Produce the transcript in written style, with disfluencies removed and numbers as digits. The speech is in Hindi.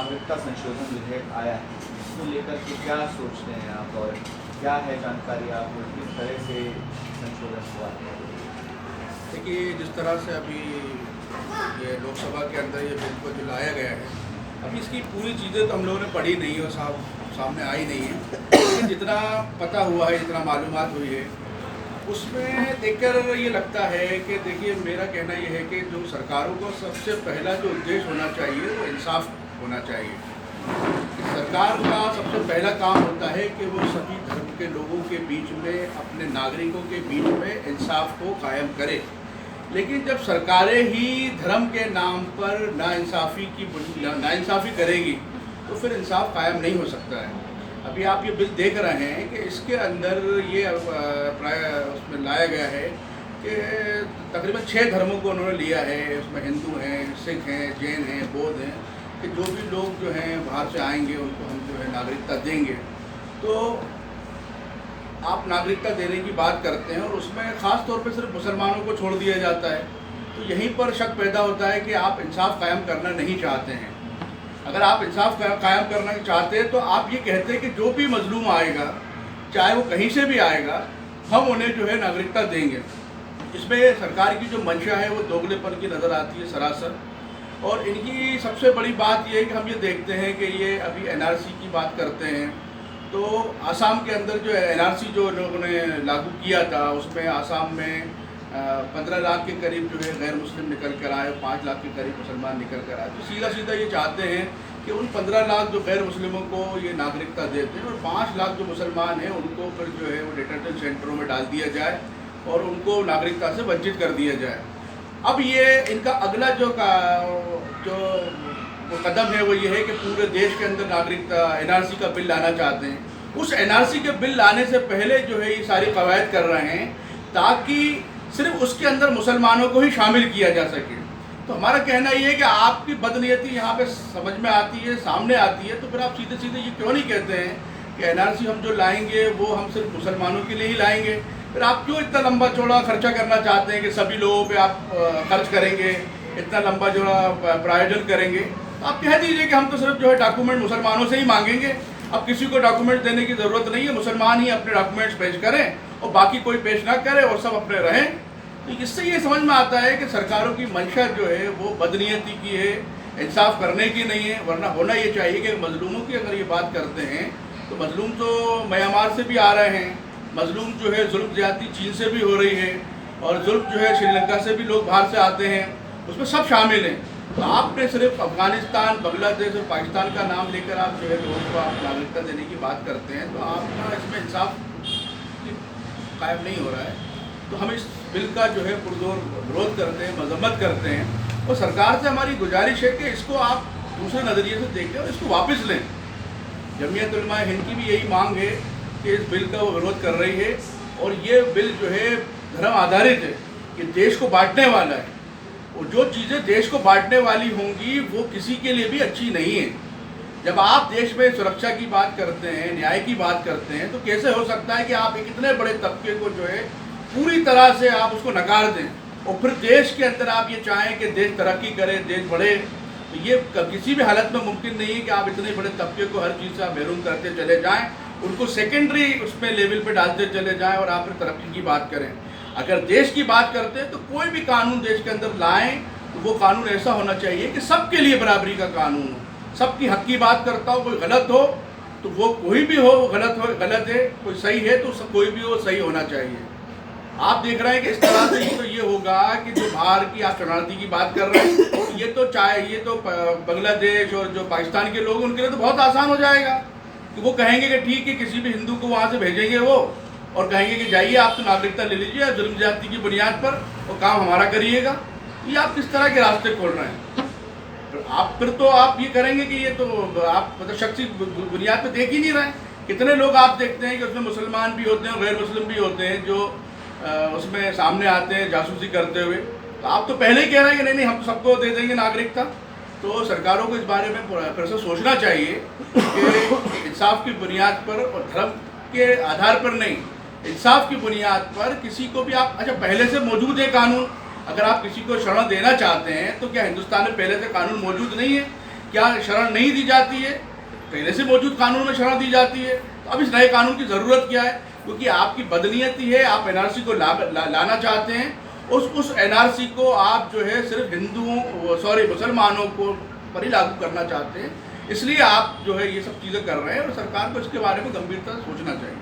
नागरिकता संशोधन विधेयक आया है, इसको लेकर के क्या सोचते हैं आप और क्या है जानकारी आप और किस तरह से संशोधन हुआ है? देखिए, जिस तरह से अभी ये लोकसभा के अंदर ये बिल को जो लाया गया है, अभी इसकी पूरी चीज़ें तो हम लोगों ने पढ़ी नहीं है और सामने आई नहीं है, लेकिन जितना पता हुआ है, जितना मालूमात हुई है, उसमें देखकर ये लगता है कि देखिए, मेरा कहना ये है कि जो सरकारों को सबसे पहला जो उद्देश्य होना चाहिए वो इंसाफ होना चाहिए। सरकार का सबसे पहला काम होता है कि वो सभी धर्म के लोगों के बीच में, अपने नागरिकों के बीच में इंसाफ को कायम करे। लेकिन जब सरकारें ही धर्म के नाम पर नाइंसाफ़ी करेगी तो फिर इंसाफ कायम नहीं हो सकता है। अभी आप ये बिल देख रहे हैं कि इसके अंदर ये प्राय उसमें लाया गया है कि तकरीबन 6 धर्मों को उन्होंने लिया है। उसमें हिंदू हैं, सिख हैं, जैन हैं, बौद्ध हैं, कि जो भी लोग जो हैं बाहर से आएंगे उनको हम जो है नागरिकता देंगे। तो आप नागरिकता देने की बात करते हैं और उसमें ख़ास तौर पे सिर्फ मुसलमानों को छोड़ दिया जाता है, तो यहीं पर शक पैदा होता है कि आप इंसाफ कायम करना नहीं चाहते हैं। अगर आप इंसाफ कायम करना चाहते हैं तो आप ये कहते हैं कि जो भी मजलूम आएगा, चाहे वो कहीं से भी आएगा, हम उन्हें जो है नागरिकता देंगे। इसमें सरकार की जो मंशा है वो दोगलेपन की नज़र आती है सरासर। और इनकी सबसे बड़ी बात ये है कि हम ये देखते हैं कि ये अभी एनआरसी की बात करते हैं, तो आसाम के अंदर जो एनआरसी जो लोगों ने लागू किया था, उसमें आसाम में 15 लाख के करीब जो है गैर मुस्लिम निकल कर आए, 5 लाख के करीब मुसलमान निकल कर आए। तो सीधा सीधा ये चाहते हैं कि उन 15 लाख जो गैर मुस्लिमों को ये नागरिकता देते हैं और 5 लाख जो मुसलमान हैं उनको फिर जो है वो डिटेंशन सेंटरों में डाल दिया जाए और उनको नागरिकता से वंचित कर दिया जाए। अब ये इनका अगला जो कदम है वो ये है कि पूरे देश के अंदर नागरिकता एनआरसी का बिल लाना चाहते हैं। उस एनआरसी के बिल लाने से पहले जो है ये सारी कवायद कर रहे हैं ताकि सिर्फ उसके अंदर मुसलमानों को ही शामिल किया जा सके। तो हमारा कहना ये है कि आपकी बदनीयती यहाँ पे समझ में आती है, सामने आती है, तो फिर आप सीधे सीधे ये क्यों नहीं कहते हैं कि एनआरसी हम जो लाएंगे वो हम सिर्फ मुसलमानों के लिए ही लाएंगे। फिर आप क्यों इतना लंबा चौड़ा खर्चा करना चाहते हैं कि सभी लोगों पे आप खर्च करेंगे, इतना लंबा चौड़ा प्रायोजन करेंगे। आप कह दीजिए कि हम तो सिर्फ जो है डॉक्यूमेंट मुसलमानों से ही मांगेंगे, अब किसी को डॉक्यूमेंट देने की ज़रूरत नहीं है, मुसलमान ही अपने डॉक्यूमेंट्स पेश करें और बाकी कोई पेश ना करे और सब अपने रहें। तो इससे ये समझ में आता है कि सरकारों की मंशा जो है वो बदनीयती की है, इंसाफ करने की नहीं है। वरना होना ये चाहिए कि मजलूमों की अगर ये बात करते हैं तो मजलूम तो म्यांमार से भी आ रहे हैं, मजलूम जो है जुल्म ज़्यादती चीन से भी हो रही है और जुल्म जो है श्रीलंका से भी लोग बाहर से आते हैं, उसमें सब शामिल हैं। तो आपने सिर्फ अफ़गानिस्तान, बांग्लादेश और पाकिस्तान का नाम लेकर आप जो है लोगों को आप नागरिकता देने की बात करते हैं, तो आपका इसमें इंसाफ कायम नहीं हो रहा है। तो हम इस बिल का जो है पुरजोर विरोध करते हैं, मजम्मत करते हैं और सरकार से हमारी गुजारिश है कि इसको आप दूसरे नज़रिए से देखें और इसको वापस लें। जमीयत उलमा हिंद की भी यही मांग है कि इस बिल का वो विरोध कर रही है और ये बिल जो है धर्म आधारित है, ये देश को बांटने वाला है और जो चीज़ें देश को बांटने वाली होंगी वो किसी के लिए भी अच्छी नहीं है। जब आप देश में सुरक्षा की बात करते हैं, न्याय की बात करते हैं, तो कैसे हो सकता है कि आप एक इतने बड़े तबके को जो है पूरी तरह से आप उसको नकार दें और फिर देश के अंदर आप ये चाहें कि देश तरक्की करे, देश बढ़े। तो ये किसी भी हालत में मुमकिन नहीं है कि आप इतने बड़े तबके को हर चीज़ से आप महरूम करते चले जाएं, उनको सेकेंडरी उसमें लेवल पे डालते चले जाएं और आप फिर तरक्की की बात करें। अगर देश की बात करते हैं तो कोई भी कानून देश के अंदर लाएं तो वो कानून ऐसा होना चाहिए कि सबके लिए बराबरी का कानून हो, सबकी हक की बात करता हो। कोई गलत हो तो वो कोई भी हो गलत है, कोई सही है तो कोई भी हो सही होना चाहिए। आप देख रहे हैं कि इस तरह से तो ये होगा कि जो बाहर की आप शरणार्थी की बात कर रहे हैं तो ये तो बांग्लादेश और जो पाकिस्तान के लोग उनके लिए तो बहुत आसान हो जाएगा कि वो कहेंगे कि ठीक है, किसी भी हिंदू को वहाँ से भेजेंगे वो और कहेंगे कि जाइए आप तो नागरिकता ले लीजिए जुल्म ज़्यादती की बुनियाद पर और काम हमारा करिएगा। ये आप किस तरह के रास्ते खोल रहे हैं? फिर तो आप ये करेंगे कि ये तो आप मतलब शख्सी बुनियाद पर देख ही नहीं रहे। कितने लोग आप देखते हैं कि उसमें मुसलमान भी होते हैं, गैर मुस्लिम भी होते हैं जो उसमें सामने आते हैं जासूसी करते हुए। तो आप तो पहले ही कह रहे हैं कि नहीं हम सबको दे देंगे नागरिकता। तो सरकारों को इस बारे में फिर से सोचना चाहिए कि इंसाफ की बुनियाद पर और धर्म के आधार पर नहीं, इंसाफ की बुनियाद पर किसी को भी आप पहले से मौजूद है कानून, अगर आप किसी को शरण देना चाहते हैं तो क्या हिंदुस्तान में पहले से कानून मौजूद नहीं है? क्या शरण नहीं दी जाती है? पहले से मौजूद कानून में शरण दी जाती है, तो अब इस नए कानून की ज़रूरत क्या है? क्योंकि आपकी बदनीयती है, आप एनआरसी को लाना चाहते हैं, उस एनआरसी को आप जो है सिर्फ मुसलमानों को पर ही लागू करना चाहते हैं, इसलिए आप जो है ये सब चीज़ें कर रहे हैं और सरकार को इसके बारे में गंभीरता से सोचना चाहिए।